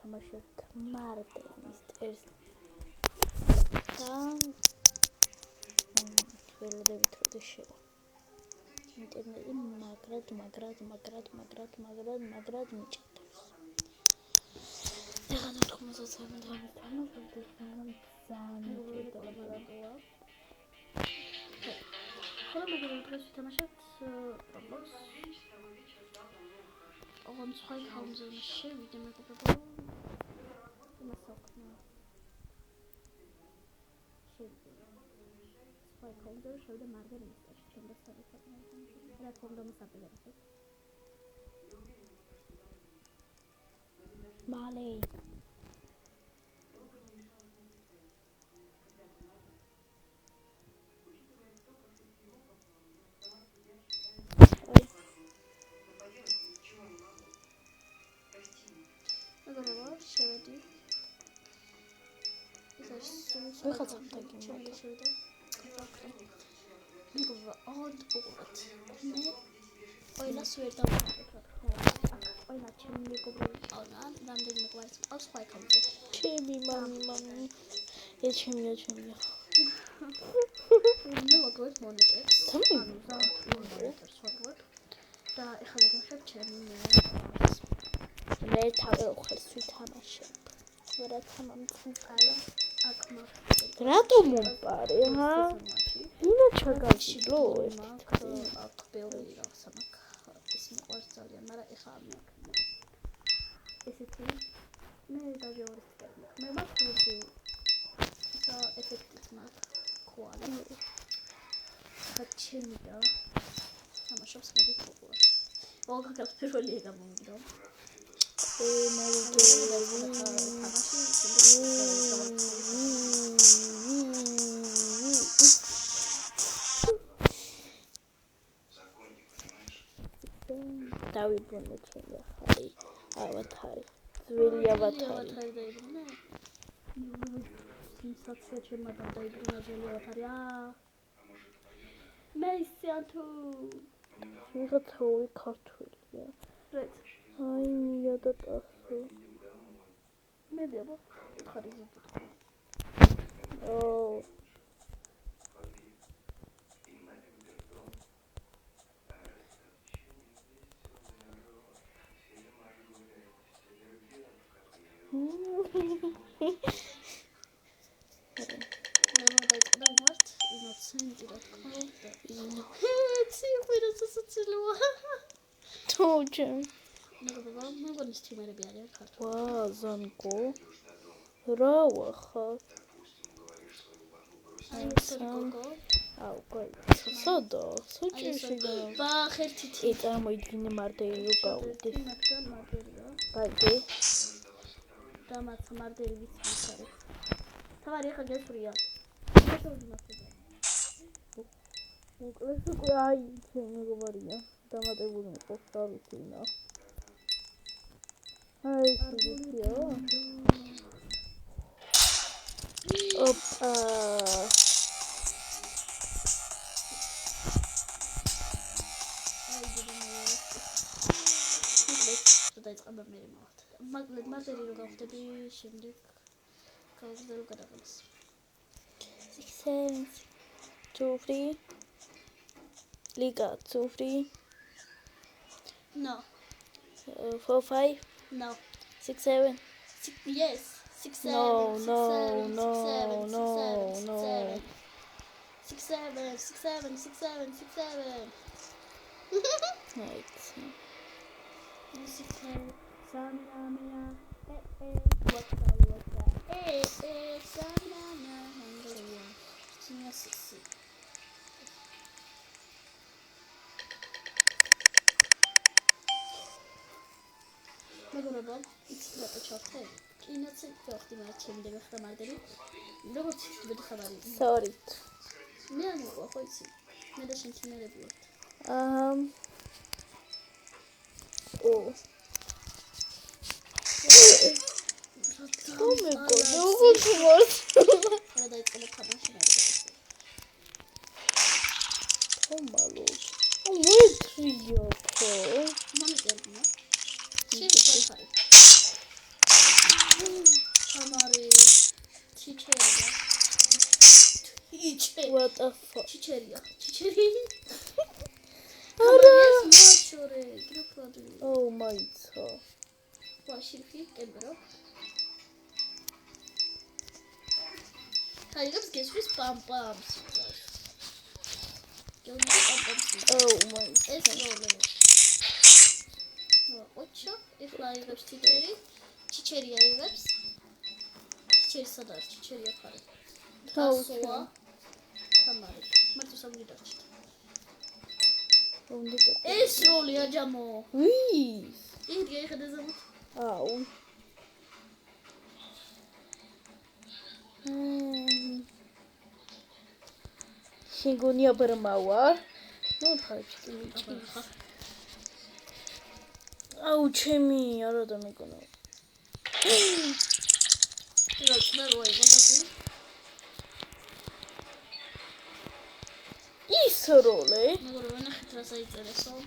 ვთამაშებთ მარდენის ტერს და ველოდებით როდის შევა ინტერნეტი მაგრად მიჭირავს. ეხლა 93 დამიტანო ხოლო მეგობრებო დღეს ვთამაშებთ Roblox. On zwei Hausen შევიდე მეგობრებო. იმას აქვს. Zwei Hausen შევიდე მარდენის ტერში. ჩემ და სადაც რა თქმა უნდა მოსაპილებლად. მალე შევედი. ვიღაცა მოგიმოდი შევიდა. მეგობრებო, აუდ უყურეთ. მე ყველას ვერ დავაკეთებ. ყველა ჩემი მეგობრები ყავდა, რამდენი მეგვარიც ყავს სხვა აკაუნტზე. ჩემი მამი. ეს ჩემია. მე ვაკეთებ მონეტებს. ანუ მონეტებს ვაკეთებ. და ეხლა ვიმუშავებ ჩემი მე თავი ხერს ვითამაშებ. რათა მომწონყალა აქ მაგ რატომ მომპარე ჰა? ვინა ჩაგაშილო აქ ბევრი რაღაცა მაგ ის მიყვარს ძალიან, მაგრამ ეხლა არ მაქვს. ესეთი მე დაჟეორეს წერმე. მე მაქვს ისა ეფექტის მაგ ქოალი. ხა ჩემი და თამაშობს მოდი ფუყურს. მოგაგებ პირველი გამომიდო. დავიბრუნე ჩემი ახალი ავატარი. ძველი ავატარი. სინსაცია ჩემმა დაიბრუნა ძველი ავატარი. მე ისიანთუ ვიღაცა ორი ქართველია. რეც აი მიადა ტასო. მე დიაბა ხარი ზუსტად. მეგონის თიმერები არიან ქართული. ვა, ზანკო. რა ვახარ? აუ, კაი. სადა? საჭირში და ბა, ხერთითი. წარმოიდგინე მარტერი რო გავუდი. მათგან მარტერია. კაი. და მათ მარტერი ვიცი არის. თავარი ახლა გესვრია. მოკლეს უკვე აი, ჩემი მეგობარია. დამატებული მიყავს თავისინა. აი, სიძია. ოპა. აი, დაიწყება მე მოვხდ. მაგრამ მარტერი რო გავხდები, შემდეგ გავხდები გადაღებას. 6 7 2 3 Liga 2 3 No 4 5 No 6 7 Yes 6 7 No 6 7 6 7 6 7 6 7 Right Musica Samina What's Samina Hungary Sisi მეგობრებო, იცით რატო ჩავხდე? კინოც ვახდი მაგრამ ჩემი ხდა მარტერი. როგორც მეტი ხაბარი. Sorry. მე არ მიყვა ხო იცი? მე და შენ თინერები ვართ. მეგობრებო, როგორც ვართ? რა დაიწყება თამაში მაგრამ. ხომალო. მოიწრიო ხო? მომიწერდი. She's so funny. the fuck? Chicheria. Oh my god. Washirfi, Kembro. How you guys with pam pams? Oh my god. Ocho, if I use Chicheria, I use Chicheria, Chicheria. Tasoa. Tamari. Mas tu sabe dać. Es roli a jamo. Ui. Iria ich das am. Au. Singonia bermawa. No chodź. Au, czemi, ale do mnie go no. I sorole. No dobra, na chytra zajdę, ale są.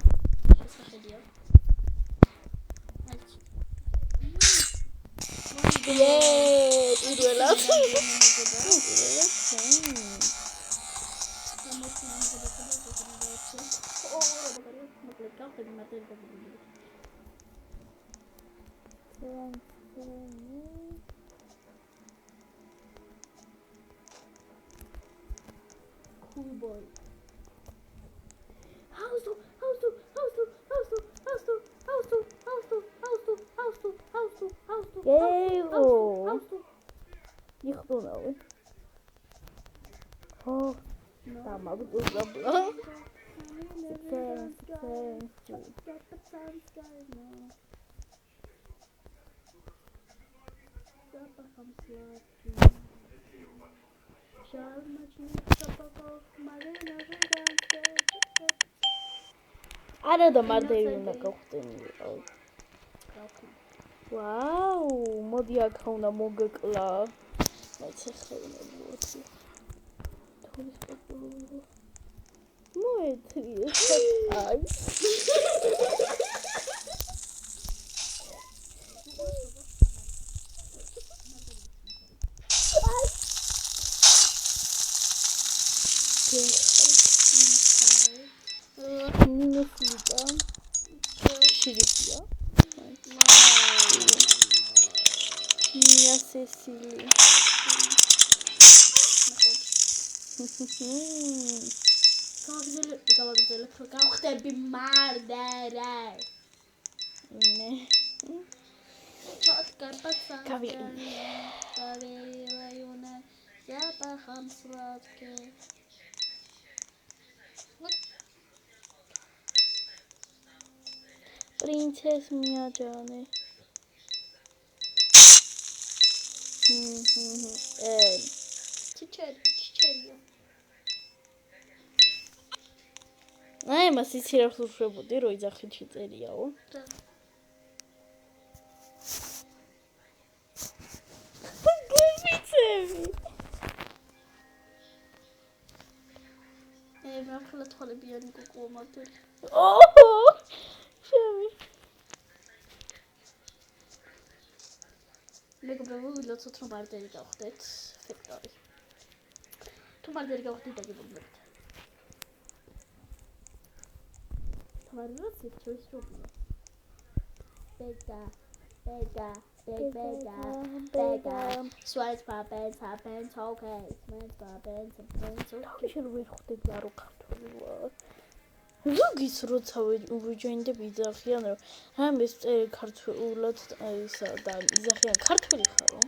Yeah, iruela. Cool boy. Ew. Ich bin auch. Oh, da mag ich das aber. Არა და მარტივი უნდა გავხდენილო. ვაუ, მოდი აქ უნდა მოგეკლა. მეც ახლა მოვიწყო. თოლის პოპულო. მოეთრიე. აი. Şiripya. Mia Cecily. Kalktı bir mardere. Ne? Çok karpatsan. Kavir. Kavir. Yapaham slatke. Prinses Mia Cane. Chicheria. Ay, mas იცი რა ხსოვდებოდი, რომ იძახილში წერიაო. გეცები. მართლა თვალებიანი კუკუა მარტელი. ოჰ! შემი. მეგობრებო, ვილოცოთ რომ მარტელი გავხდეთ, ფექტორი. თუ მარტელი გავხდით და გიბობთ. თვარიოთ ეს რობია. Bega. Swipe pens, okay. Swipe pens. შენ ვერ ხვდები არო ქართული ვარ. ზოგის როცა ვიჯოინდები იძახიან რომ ამის წერი ქართულად ისა და იძახიან ქართული ხარო.